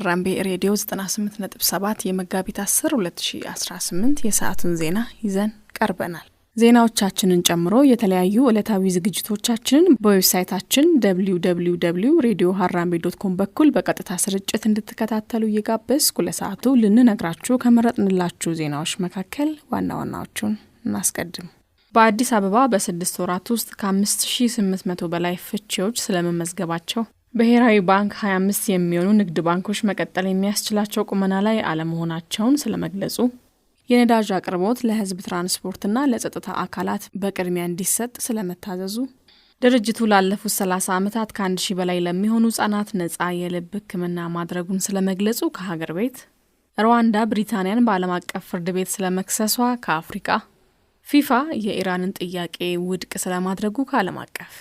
ሀራምቤ ሬዲዮ 98.7 የመጋቢት 10 2018 የሰዓቱን ዜና ይዘን ቀርበናል። ዜናዎቻችንን ጨምሮ የተለያዩ ዕለታዊ ዝግጅቶቻችንን በዌብሳይታችን www.radioharambe.com በኩል በቀጥታ ስርጭት እንድትከታተሉ እየጋበዝኩ ለሰዓቱ ልንነግራችሁ ከመረጥንላችሁ ዜናዎች መካከል ዋና ዋናዎቹን እናስቀድም። በአዲስ አበባ በ6 ወራት ውስጥ ከ5800 በላይ ፍቺዎች ስለመመዝገባቸው፣ ብሔራዊ ባንክ 25 የሚሆኑ ንግድ ባንኮች መቀጠል የሚያስችላቸው ቁመና ላይ አለመሆናቸውን ስለመግለጹ፣ የነዳጅ አቅርቦት ለህዝብ ትራንስፖርትና ለጸጥታ አካላት በቅድሚያ እንዲሰጥ ስለመታዘዙ፣ ድርጅቱ ላለፉት 30 ዓመታት ከ1000 በላይ ለሚሆኑ ህጻናት ነፃ የልብ ህክምና ማድረጉን ስለመግለጹ ከሀገር ቤት፣ ሩዋንዳ ብሪታንያን በዓለም አቀፍ ፍርድ ቤት ስለመክሰሷ ከአፍሪካ፣ ፊፋ የኢራንን ጥያቄ ውድቅ ስለማድረጉ ከዓለም አቀፍ።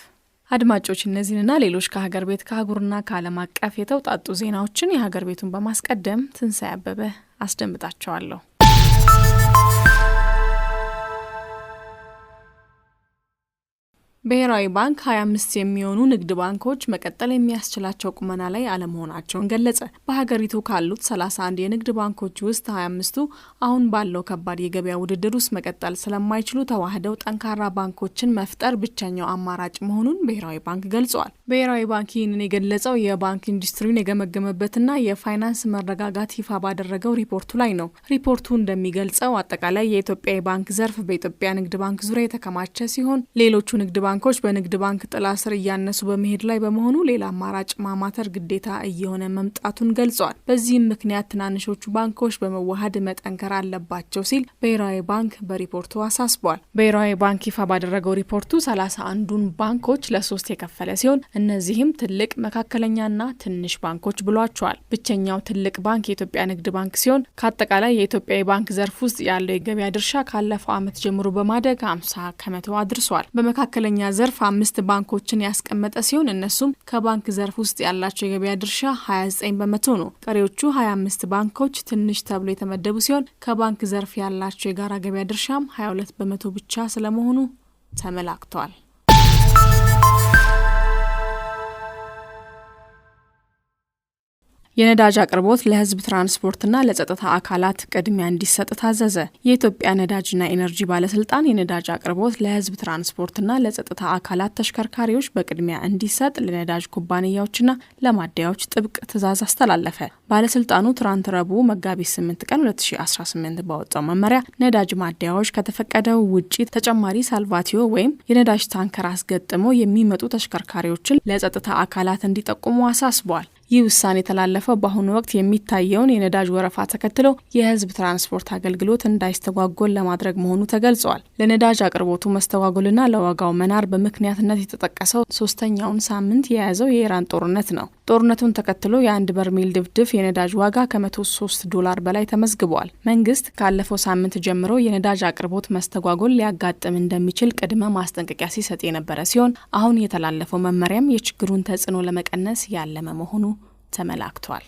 አድማጮች እነዚህንና ሌሎች ከሀገር ቤት ከአህጉርና ከዓለም አቀፍ የተውጣጡ ዜናዎችን የሀገር ቤቱን በማስቀደም ትንሳኤ አበበ አስደምጣቸዋለሁ። ብሔራዊ ባንክ 25 የሚሆኑ ንግድ ባንኮች መቀጠል የሚያስችላቸው ቁመና ላይ አለመሆናቸውን ገለጸ። በሀገሪቱ ካሉት 31 የንግድ ባንኮች ውስጥ 25ቱ አሁን ባለው ከባድ የገበያ ውድድር ውስጥ መቀጠል ስለማይችሉ ተዋህደው ጠንካራ ባንኮችን መፍጠር ብቸኛው አማራጭ መሆኑን ብሔራዊ ባንክ ገልጿል። ብሔራዊ ባንክ ይህንን የገለጸው የባንክ ኢንዱስትሪውን የገመገመበትና የፋይናንስ መረጋጋት ይፋ ባደረገው ሪፖርቱ ላይ ነው። ሪፖርቱ እንደሚገልጸው አጠቃላይ የኢትዮጵያ የባንክ ዘርፍ በኢትዮጵያ ንግድ ባንክ ዙሪያ የተከማቸ ሲሆን ሌሎቹ ንግድ ባንኮች በንግድ ባንክ ጥላ ስር እያነሱ በመሄድ ላይ በመሆኑ ሌላ አማራጭ ማማተር ግዴታ እየሆነ መምጣቱን ገልጿል። በዚህም ምክንያት ትናንሾቹ ባንኮች በመዋሃድ መጠንከር አለባቸው ሲል ብሔራዊ ባንክ በሪፖርቱ አሳስቧል። ብሔራዊ ባንክ ይፋ ባደረገው ሪፖርቱ 31ዱን ባንኮች ለ3 የከፈለ ሲሆን እነዚህም ትልቅ፣ መካከለኛና ትንሽ ባንኮች ብሏቸዋል። ብቸኛው ትልቅ ባንክ የኢትዮጵያ ንግድ ባንክ ሲሆን ከአጠቃላይ የኢትዮጵያ የባንክ ዘርፍ ውስጥ ያለው የገበያ ድርሻ ካለፈው ዓመት ጀምሮ በማደግ 50% አድርሷል። በመካከለኛ ዘርፍ 5 ባንኮችን ያስቀመጠ ሲሆን እነሱም ከባንክ ዘርፍ ውስጥ ያላቸው የገበያ ድርሻ 29% ነው። ቀሪዎቹ 25 ባንኮች ትንሽ ተብሎ የተመደቡ ሲሆን ከባንክ ዘርፍ ያላቸው የጋራ ገበያ ድርሻም 22% ብቻ ስለመሆኑ ተመላክቷል። የነዳጅ አቅርቦት ለህዝብ ትራንስፖርትና ለጸጥታ አካላት ቅድሚያ እንዲሰጥ ታዘዘ። የኢትዮጵያ ነዳጅና ኢነርጂ ባለስልጣን የነዳጅ አቅርቦት ለህዝብ ትራንስፖርትና ለጸጥታ አካላት ተሽከርካሪዎች በቅድሚያ እንዲሰጥ ለነዳጅ ኩባንያዎችና ለማደያዎች ጥብቅ ትዕዛዝ አስተላለፈ። ባለስልጣኑ ትናንት ረቡዕ መጋቢት 8 ቀን 2018 ባወጣው መመሪያ ነዳጅ ማደያዎች ከተፈቀደው ውጪ ተጨማሪ ሳልቫቲዮ ወይም የነዳጅ ታንከር አስገጥመው የሚመጡ ተሽከርካሪዎችን ለጸጥታ አካላት እንዲጠቁሙ አሳስቧል። ይህ ውሳኔ የተላለፈው በአሁኑ ወቅት የሚታየውን የነዳጅ ወረፋ ተከትሎ የህዝብ ትራንስፖርት አገልግሎት እንዳይስተጓጎል ለማድረግ መሆኑ ተገልጿል። ለነዳጅ አቅርቦቱ መስተጓጎልና ለዋጋው መናር በምክንያትነት የተጠቀሰው 3ኛውን ሳምንት የያዘው የኢራን ጦርነት ነው። ጦርነቱን ተከትሎ የ1 በርሜል ድፍድፍ የነዳጅ ዋጋ $103 በላይ ተመዝግቧል። መንግስት ካለፈው ሳምንት ጀምሮ የነዳጅ አቅርቦት መስተጓጎል ሊያጋጥም እንደሚችል ቅድመ ማስጠንቀቂያ ሲሰጥ የነበረ ሲሆን አሁን የተላለፈው መመሪያም የችግሩን ተጽዕኖ ለመቀነስ ያለመ መሆኑ ተመላክቷል።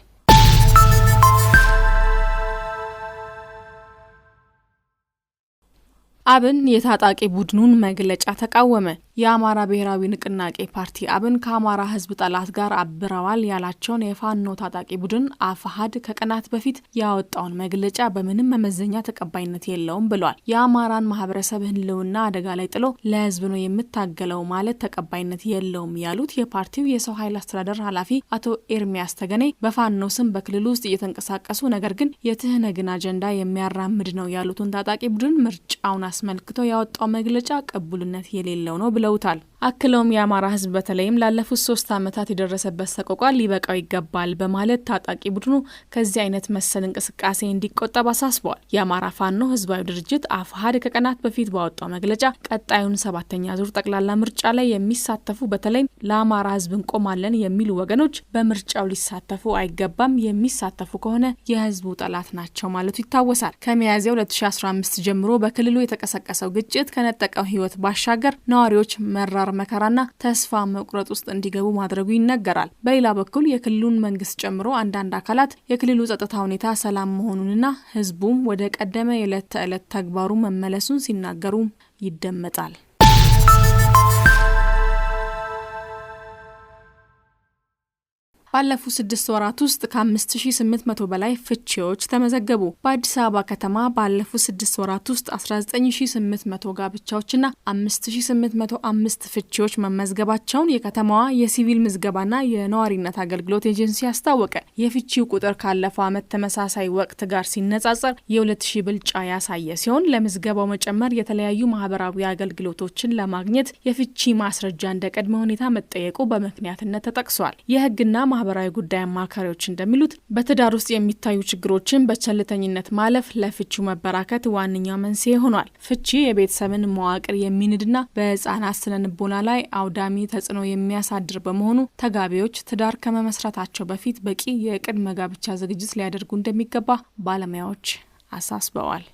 አብን የታጣቂ ቡድኑን መግለጫ ተቃወመ። የአማራ ብሔራዊ ንቅናቄ ፓርቲ አብን ከአማራ ህዝብ ጠላት ጋር አብረዋል ያላቸውን የፋኖ ታጣቂ ቡድን አፋሃድ ከቀናት በፊት ያወጣውን መግለጫ በምንም መመዘኛ ተቀባይነት የለውም ብሏል። የአማራን ማህበረሰብ ህልውና አደጋ ላይ ጥሎ ለህዝብ ነው የምታገለው ማለት ተቀባይነት የለውም ያሉት የፓርቲው የሰው ኃይል አስተዳደር ኃላፊ አቶ ኤርሚያስ ተገኔ በፋኖ ስም በክልሉ ውስጥ እየተንቀሳቀሱ ነገር ግን የትህነግን አጀንዳ የሚያራምድ ነው ያሉትን ታጣቂ ቡድን ምርጫውን አስመልክቶ ያወጣው መግለጫ ቅቡልነት የሌለው ነው ብለውታል። አክለውም የአማራ ህዝብ በተለይም ላለፉት 3 ዓመታት የደረሰበት ሰቆቃ ሊበቃው ይገባል በማለት ታጣቂ ቡድኑ ከዚህ አይነት መሰል እንቅስቃሴ እንዲቆጠብ አሳስበዋል። የአማራ ፋኖ ህዝባዊ ድርጅት አፋሃድ ከቀናት በፊት ባወጣው መግለጫ ቀጣዩን 7ኛ ዙር ጠቅላላ ምርጫ ላይ የሚሳተፉ በተለይም ለአማራ ህዝብ እንቆማለን የሚሉ ወገኖች በምርጫው ሊሳተፉ አይገባም፣ የሚሳተፉ ከሆነ የህዝቡ ጠላት ናቸው ማለቱ ይታወሳል። ከሚያዝያ 2015 ጀምሮ በክልሉ የተቀሰቀሰው ግጭት ከነጠቀው ህይወት ባሻገር ነዋሪዎች መራር መከራና ተስፋ መቁረጥ ውስጥ እንዲገቡ ማድረጉ ይነገራል። በሌላ በኩል የክልሉን መንግስት ጨምሮ አንዳንድ አካላት የክልሉ ጸጥታ ሁኔታ ሰላም መሆኑንና ህዝቡም ወደ ቀደመ የዕለት ተዕለት ተግባሩ መመለሱን ሲናገሩ ይደመጣል። ባለፉት 6 ወራት ውስጥ ከ5800 በላይ ፍቺዎች ተመዘገቡ። በአዲስ አበባ ከተማ ባለፉት 6 ወራት ውስጥ 19800 ጋብቻዎችና 5805 ፍቺዎች መመዝገባቸውን የከተማዋ የሲቪል ምዝገባና የነዋሪነት አገልግሎት ኤጀንሲ አስታወቀ። የፍቺው ቁጥር ካለፈው ዓመት ተመሳሳይ ወቅት ጋር ሲነጻጸር የ2000 ብልጫ ያሳየ ሲሆን ለምዝገባው መጨመር የተለያዩ ማህበራዊ አገልግሎቶችን ለማግኘት የፍቺ ማስረጃ እንደ ቅድመ ሁኔታ መጠየቁ በምክንያትነት ተጠቅሷል። የህግና ማህበራዊ ጉዳይ አማካሪዎች እንደሚሉት በትዳር ውስጥ የሚታዩ ችግሮችን በቸልተኝነት ማለፍ ለፍቺው መበራከት ዋነኛው መንስኤ ሆኗል። ፍቺ የቤተሰብን መዋቅር የሚንድና በህፃናት ስነልቦና ላይ አውዳሚ ተጽዕኖ የሚያሳድር በመሆኑ ተጋቢዎች ትዳር ከመመስረታቸው በፊት በቂ የቅድመ ጋብቻ ዝግጅት ሊያደርጉ እንደሚገባ ባለሙያዎች አሳስበዋል።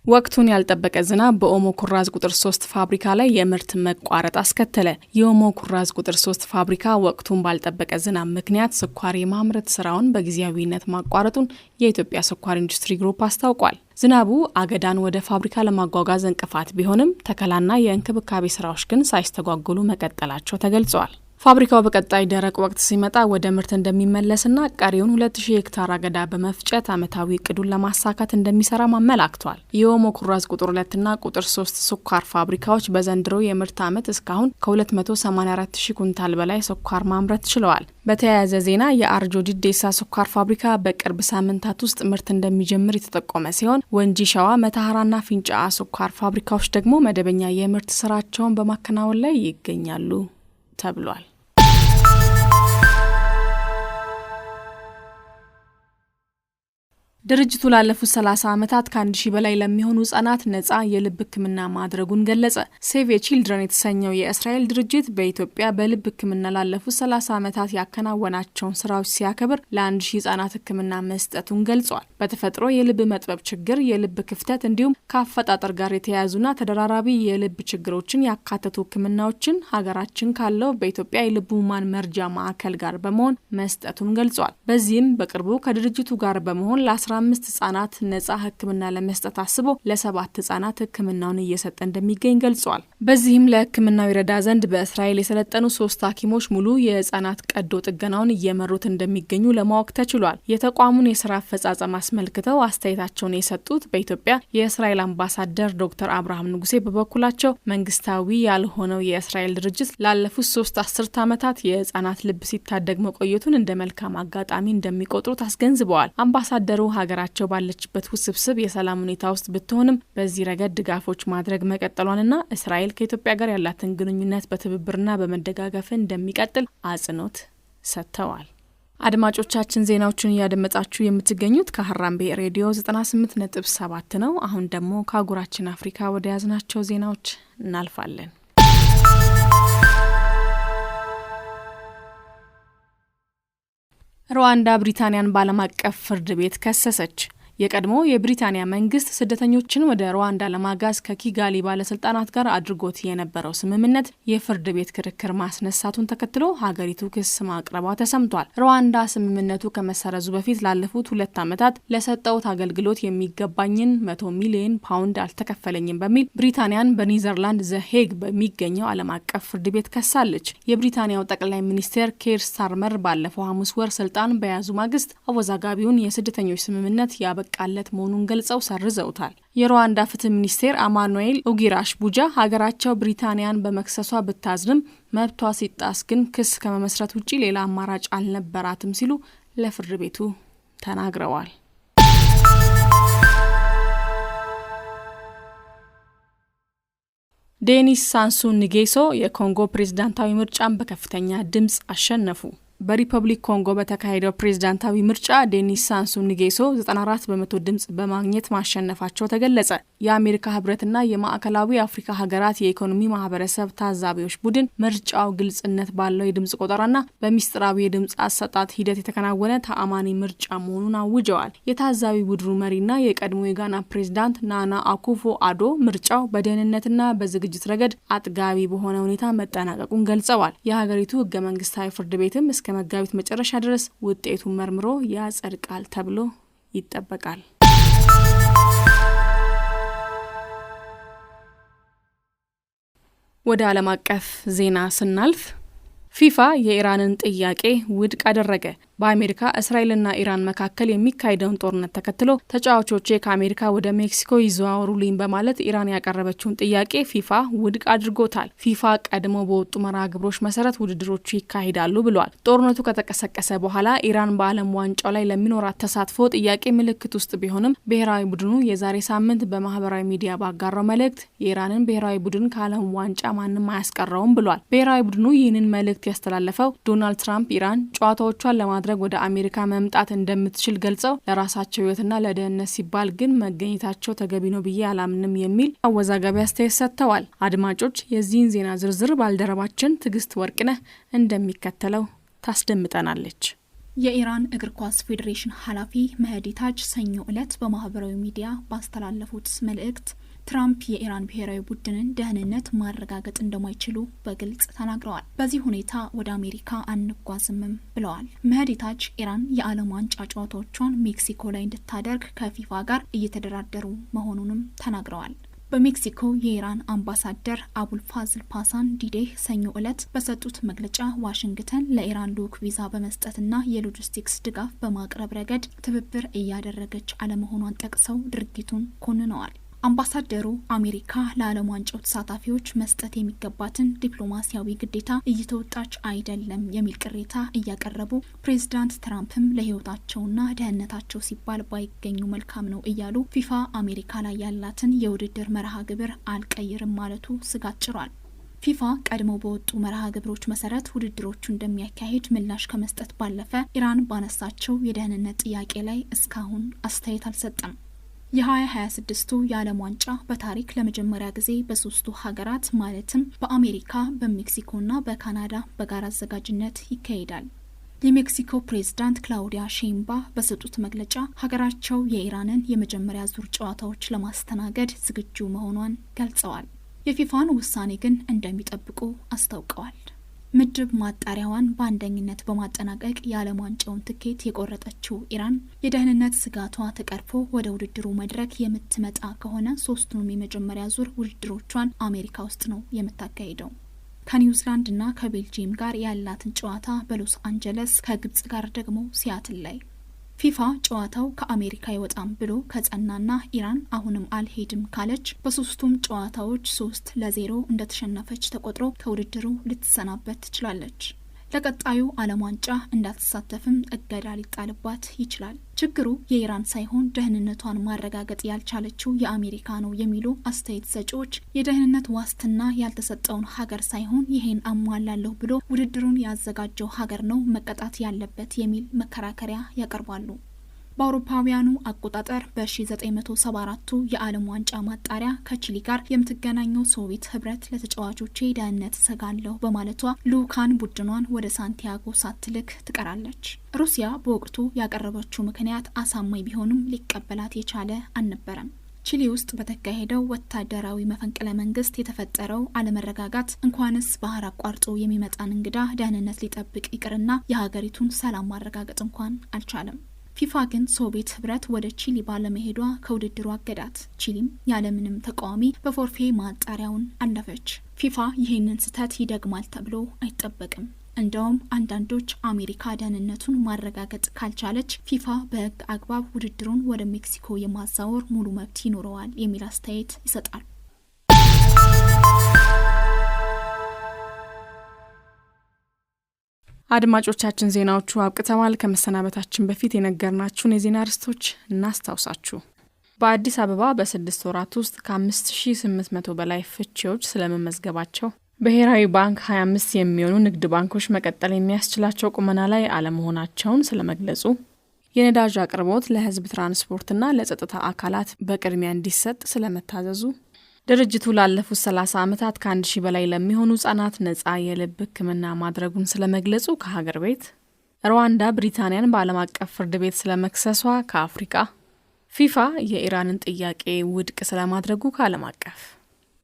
ወቅቱን ያልጠበቀ ዝናብ በኦሞ ኩራዝ ቁጥር 3 ፋብሪካ ላይ የምርት መቋረጥ አስከተለ። የኦሞ ኩራዝ ቁጥር 3 ፋብሪካ ወቅቱን ባልጠበቀ ዝናብ ምክንያት ስኳር የማምረት ስራውን በጊዜያዊነት ማቋረጡን የኢትዮጵያ ስኳር ኢንዱስትሪ ግሩፕ አስታውቋል። ዝናቡ አገዳን ወደ ፋብሪካ ለማጓጓዝ እንቅፋት ቢሆንም ተከላና የእንክብካቤ ስራዎች ግን ሳይስተጓጎሉ መቀጠላቸው ተገልጿል። ፋብሪካው በቀጣይ ደረቅ ወቅት ሲመጣ ወደ ምርት እንደሚመለስና ቀሪውን 2000 ሄክታር አገዳ በመፍጨት ዓመታዊ እቅዱን ለማሳካት እንደሚሰራ አመላክቷል። የኦሞ ኩራዝ ቁጥር 2 እና ቁጥር 3 ስኳር ፋብሪካዎች በዘንድሮ የምርት ዓመት እስካሁን ከ284000 ኩንታል በላይ ስኳር ማምረት ችለዋል። በተያያዘ ዜና የአርጆ ዲዴሳ ስኳር ፋብሪካ በቅርብ ሳምንታት ውስጥ ምርት እንደሚጀምር የተጠቆመ ሲሆን ወንጂ ሸዋ፣ መተሃራና ፊንጫ ስኳር ፋብሪካዎች ደግሞ መደበኛ የምርት ስራቸውን በማከናወን ላይ ይገኛሉ ተብሏል። ድርጅቱ ላለፉት 30 ዓመታት ከ1000 በላይ ለሚሆኑ ህጻናት ነጻ የልብ ህክምና ማድረጉን ገለጸ። ሴቭ ቺልድረን የተሰኘው የእስራኤል ድርጅት በኢትዮጵያ በልብ ህክምና ላለፉት 30 ዓመታት ያከናወናቸውን ስራዎች ሲያከብር ለ1000 ህጻናት ህክምና መስጠቱን ገልጿል። በተፈጥሮ የልብ መጥበብ ችግር፣ የልብ ክፍተት እንዲሁም ከአፈጣጠር ጋር የተያያዙና ተደራራቢ የልብ ችግሮችን ያካተቱ ህክምናዎችን ሀገራችን ካለው በኢትዮጵያ የልብ ህሙማን መርጃ ማዕከል ጋር በመሆን መስጠቱን ገልጿል። በዚህም በቅርቡ ከድርጅቱ ጋር በመሆን ለ15 ህጻናት ነጻ ህክምና ለመስጠት አስቦ ለ7 ህጻናት ህክምናውን እየሰጠ እንደሚገኝ ገልጿል። በዚህም ለህክምናው ይረዳ ዘንድ በእስራኤል የሰለጠኑ 3 ሐኪሞች ሙሉ የህጻናት ቀዶ ጥገናውን እየመሩት እንደሚገኙ ለማወቅ ተችሏል። የተቋሙን የስራ አፈጻጸም አስመልክተው አስተያየታቸውን የሰጡት በኢትዮጵያ የእስራኤል አምባሳደር ዶክተር አብርሃም ንጉሴ በበኩላቸው መንግስታዊ ያልሆነው የእስራኤል ድርጅት ላለፉት 3 አስርት ዓመታት የህጻናት ልብ ሲታደግ መቆየቱን እንደ መልካም አጋጣሚ እንደሚቆጥሩት አስገንዝበዋል። አምባሳደሩ ሀገራቸው ባለችበት ውስብስብ የሰላም ሁኔታ ውስጥ ብትሆንም በዚህ ረገድ ድጋፎች ማድረግ መቀጠሏንና እስራኤል ከኢትዮጵያ ጋር ያላትን ግንኙነት በትብብርና በመደጋገፍ እንደሚቀጥል አጽንኦት ሰጥተዋል። አድማጮቻችን ዜናዎችን እያደመጣችሁ የምትገኙት ከሀራምቤ ሬዲዮ 98.7 ነው። አሁን ደግሞ ከአህጉራችን አፍሪካ ወደ ያዝናቸው ዜናዎች እናልፋለን። ሩዋንዳ ብሪታንያን በዓለም አቀፍ ፍርድ ቤት ከሰሰች። የቀድሞ የብሪታንያ መንግስት ስደተኞችን ወደ ሩዋንዳ ለማጋዝ ከኪጋሊ ባለስልጣናት ጋር አድርጎት የነበረው ስምምነት የፍርድ ቤት ክርክር ማስነሳቱን ተከትሎ ሀገሪቱ ክስ ማቅረቧ ተሰምቷል። ሩዋንዳ ስምምነቱ ከመሰረዙ በፊት ላለፉት 2 ዓመታት ለሰጠውት አገልግሎት የሚገባኝን 100 ሚሊዮን ፓውንድ አልተከፈለኝም በሚል ብሪታንያን በኔዘርላንድ ዘ ሄግ በሚገኘው ዓለም አቀፍ ፍርድ ቤት ከሳለች። የብሪታንያው ጠቅላይ ሚኒስትር ኬር ስታርመር ባለፈው ሐሙስ ወር ስልጣን በያዙ ማግስት አወዛጋቢውን የስደተኞች ስምምነት ቃለት መሆኑን ገልጸው ሰርዘውታል። የሩዋንዳ ፍትህ ሚኒስቴር አማኑኤል ኡጊራሽ ቡጃ ሀገራቸው ብሪታንያን በመክሰሷ ብታዝንም መብቷ ሲጣስ ግን ክስ ከመመስረት ውጪ ሌላ አማራጭ አልነበራትም ሲሉ ለፍርድ ቤቱ ተናግረዋል። ዴኒስ ሳንሱ ንጌሶ የኮንጎ ፕሬዝዳንታዊ ምርጫን በከፍተኛ ድምጽ አሸነፉ። በሪፐብሊክ ኮንጎ በተካሄደው ፕሬዝዳንታዊ ምርጫ ዴኒስ ሳንሱ ንጌሶ 94% ድምጽ በማግኘት ማሸነፋቸው ተገለጸ። የአሜሪካ ህብረትና የማዕከላዊ አፍሪካ ሀገራት የኢኮኖሚ ማህበረሰብ ታዛቢዎች ቡድን ምርጫው ግልጽነት ባለው የድምጽ ቆጠራና በሚስጥራዊ የድምጽ አሰጣጥ ሂደት የተከናወነ ተአማኒ ምርጫ መሆኑን አውጀዋል። የታዛቢ ቡድኑ መሪና የቀድሞ የጋና ፕሬዝዳንት ናና አኩፎ አዶ ምርጫው በደህንነትና በዝግጅት ረገድ አጥጋቢ በሆነ ሁኔታ መጠናቀቁን ገልጸዋል። የሀገሪቱ ህገ መንግስታዊ ፍርድ ቤትም እስከ መጋቢት መጨረሻ ድረስ ውጤቱን መርምሮ ያጸድቃል ተብሎ ይጠበቃል። ወደ ዓለም አቀፍ ዜና ስናልፍ ፊፋ የኢራንን ጥያቄ ውድቅ አደረገ። በአሜሪካ እስራኤልና ኢራን መካከል የሚካሄደውን ጦርነት ተከትሎ ተጫዋቾቼ ከአሜሪካ ወደ ሜክሲኮ ይዘዋወሩልኝ በማለት ኢራን ያቀረበችውን ጥያቄ ፊፋ ውድቅ አድርጎታል። ፊፋ ቀድሞ በወጡ መርሃ ግብሮች መሰረት ውድድሮቹ ይካሄዳሉ ብሏል። ጦርነቱ ከተቀሰቀሰ በኋላ ኢራን በዓለም ዋንጫው ላይ ለሚኖራት ተሳትፎ ጥያቄ ምልክት ውስጥ ቢሆንም ብሔራዊ ቡድኑ የዛሬ ሳምንት በማህበራዊ ሚዲያ ባጋራው መልእክት የኢራንን ብሔራዊ ቡድን ከዓለም ዋንጫ ማንም አያስቀረውም ብሏል። ብሔራዊ ቡድኑ ይህንን መልእክት ያስተላለፈው ዶናልድ ትራምፕ ኢራን ጨዋታዎቿን ለማድረግ ወደ አሜሪካ መምጣት እንደምትችል ገልጸው ለራሳቸው ሕይወትና ለደህንነት ሲባል ግን መገኘታቸው ተገቢ ነው ብዬ አላምንም የሚል አወዛጋቢ አስተያየት ሰጥተዋል። አድማጮች፣ የዚህን ዜና ዝርዝር ባልደረባችን ትዕግስት ወርቅነህ እንደሚከተለው ታስደምጠናለች። የኢራን እግር ኳስ ፌዴሬሽን ኃላፊ መህዲ ታጅ ሰኞ ዕለት በማህበራዊ ሚዲያ ባስተላለፉት መልእክት ትራምፕ የኢራን ብሔራዊ ቡድንን ደህንነት ማረጋገጥ እንደማይችሉ በግልጽ ተናግረዋል። በዚህ ሁኔታ ወደ አሜሪካ አንጓዝምም ብለዋል። መህዲ ታጅ ኢራን የዓለም ዋንጫ ጨዋታዎቿን ሜክሲኮ ላይ እንድታደርግ ከፊፋ ጋር እየተደራደሩ መሆኑንም ተናግረዋል። በሜክሲኮ የኢራን አምባሳደር አቡልፋዝል ፓሳን ዲዴህ ሰኞ ዕለት በሰጡት መግለጫ ዋሽንግተን ለኢራን ልዑክ ቪዛ በመስጠትና የሎጂስቲክስ ድጋፍ በማቅረብ ረገድ ትብብር እያደረገች አለመሆኗን ጠቅሰው ድርጊቱን ኮንነዋል። አምባሳደሩ አሜሪካ ለዓለም ዋንጫው ተሳታፊዎች መስጠት የሚገባትን ዲፕሎማሲያዊ ግዴታ እየተወጣች አይደለም የሚል ቅሬታ እያቀረቡ ፕሬዚዳንት ትራምፕም ለሕይወታቸውና ደህንነታቸው ሲባል ባይገኙ መልካም ነው እያሉ ፊፋ አሜሪካ ላይ ያላትን የውድድር መርሃ ግብር አልቀይርም ማለቱ ስጋት ጭሯል። ፊፋ ቀድሞ በወጡ መርሃ ግብሮች መሰረት ውድድሮቹ እንደሚያካሂድ ምላሽ ከመስጠት ባለፈ ኢራን ባነሳቸው የደህንነት ጥያቄ ላይ እስካሁን አስተያየት አልሰጠም። የ2026ቱ የዓለም ዋንጫ በታሪክ ለመጀመሪያ ጊዜ በሶስቱ ሀገራት ማለትም በአሜሪካ፣ በሜክሲኮና በካናዳ በጋራ አዘጋጅነት ይካሄዳል። የሜክሲኮ ፕሬዝዳንት ክላውዲያ ሼምባ በሰጡት መግለጫ ሀገራቸው የኢራንን የመጀመሪያ ዙር ጨዋታዎች ለማስተናገድ ዝግጁ መሆኗን ገልጸዋል። የፊፋን ውሳኔ ግን እንደሚጠብቁ አስታውቀዋል። ምድብ ማጣሪያዋን በአንደኝነት በማጠናቀቅ የዓለም ዋንጫውን ትኬት የቆረጠችው ኢራን የደህንነት ስጋቷ ተቀርፎ ወደ ውድድሩ መድረክ የምትመጣ ከሆነ ሶስቱንም የመጀመሪያ ዙር ውድድሮቿን አሜሪካ ውስጥ ነው የምታካሂደው። ከኒውዚላንድና ከቤልጂየም ጋር ያላትን ጨዋታ በሎስ አንጀለስ፣ ከግብጽ ጋር ደግሞ ሲያትል ላይ። ፊፋ ጨዋታው ከአሜሪካ ይወጣም ብሎ ከጸናና ኢራን አሁንም አልሄድም ካለች በሶስቱም ጨዋታዎች 3-0 እንደተሸነፈች ተቆጥሮ ከውድድሩ ልትሰናበት ትችላለች። ለቀጣዩ ዓለም ዋንጫ እንዳትሳተፍም እገዳ ሊጣልባት ይችላል። ችግሩ የኢራን ሳይሆን ደህንነቷን ማረጋገጥ ያልቻለችው የአሜሪካ ነው የሚሉ አስተያየት ሰጪዎች የደህንነት ዋስትና ያልተሰጠውን ሀገር ሳይሆን ይሄን አሟላለሁ ብሎ ውድድሩን ያዘጋጀው ሀገር ነው መቀጣት ያለበት የሚል መከራከሪያ ያቀርባሉ። በአውሮፓውያኑ አቆጣጠር በ1974ቱ የዓለም ዋንጫ ማጣሪያ ከቺሊ ጋር የምትገናኘው ሶቪየት ህብረት ለተጫዋቾቼ ደህንነት ሰጋለሁ በማለቷ ልኡካን ቡድኗን ወደ ሳንቲያጎ ሳትልክ ትቀራለች። ሩሲያ በወቅቱ ያቀረበችው ምክንያት አሳማኝ ቢሆንም ሊቀበላት የቻለ አልነበረም። ቺሊ ውስጥ በተካሄደው ወታደራዊ መፈንቅለ መንግስት የተፈጠረው አለመረጋጋት እንኳንስ ባህር አቋርጦ የሚመጣን እንግዳ ደህንነት ሊጠብቅ ይቅርና የሀገሪቱን ሰላም ማረጋገጥ እንኳን አልቻለም። ፊፋ ግን ሶቪየት ህብረት ወደ ቺሊ ባለመሄዷ ከውድድሩ አገዳት። ቺሊም ያለምንም ተቃዋሚ በፎርፌ ማጣሪያውን አለፈች። ፊፋ ይህንን ስህተት ይደግማል ተብሎ አይጠበቅም። እንደውም አንዳንዶች አሜሪካ ደህንነቱን ማረጋገጥ ካልቻለች ፊፋ በህግ አግባብ ውድድሩን ወደ ሜክሲኮ የማዛወር ሙሉ መብት ይኖረዋል የሚል አስተያየት ይሰጣል። አድማጮቻችን፣ ዜናዎቹ አብቅተዋል። ከመሰናበታችን በፊት የነገርናችሁን የዜና ርዕሶች እናስታውሳችሁ። በአዲስ አበባ በ6 ወራት ውስጥ ከ5800 በላይ ፍቺዎች ስለመመዝገባቸው፣ ብሔራዊ ባንክ 25 የሚሆኑ ንግድ ባንኮች መቀጠል የሚያስችላቸው ቁመና ላይ አለመሆናቸውን ስለመግለጹ፣ የነዳጅ አቅርቦት ለህዝብ ትራንስፖርትና ለጸጥታ አካላት በቅድሚያ እንዲሰጥ ስለመታዘዙ፣ ድርጅቱ ላለፉት 30 ዓመታት ከ1000 በላይ ለሚሆኑ ህጻናት ነጻ የልብ ሕክምና ማድረጉን ስለመግለጹ ከሀገር ቤት፣ ሩዋንዳ ብሪታንያን በዓለም አቀፍ ፍርድ ቤት ስለመክሰሷ ከአፍሪካ፣ ፊፋ የኢራንን ጥያቄ ውድቅ ስለማድረጉ ከዓለም አቀፍ።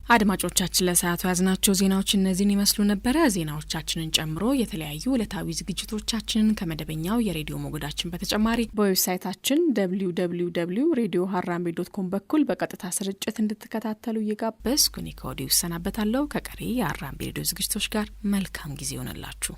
አድማጮቻችን ለሰዓቱ ያዝናቸው ዜናዎች እነዚህን ይመስሉ ነበር። ዜናዎቻችንን ጨምሮ የተለያዩ ዕለታዊ ዝግጅቶቻችንን ከመደበኛው የሬዲዮ ሞገዳችን በተጨማሪ በዌብሳይታችን www.radioharambe.com በኩል በቀጥታ ስርጭት እንድትከታተሉ እየጋበዝኩ እኔ ከወዲሁ እሰናበታለሁ። ከቀሪ የሀራምቤ ሬዲዮ ዝግጅቶች ጋር መልካም ጊዜ ይሆንላችሁ።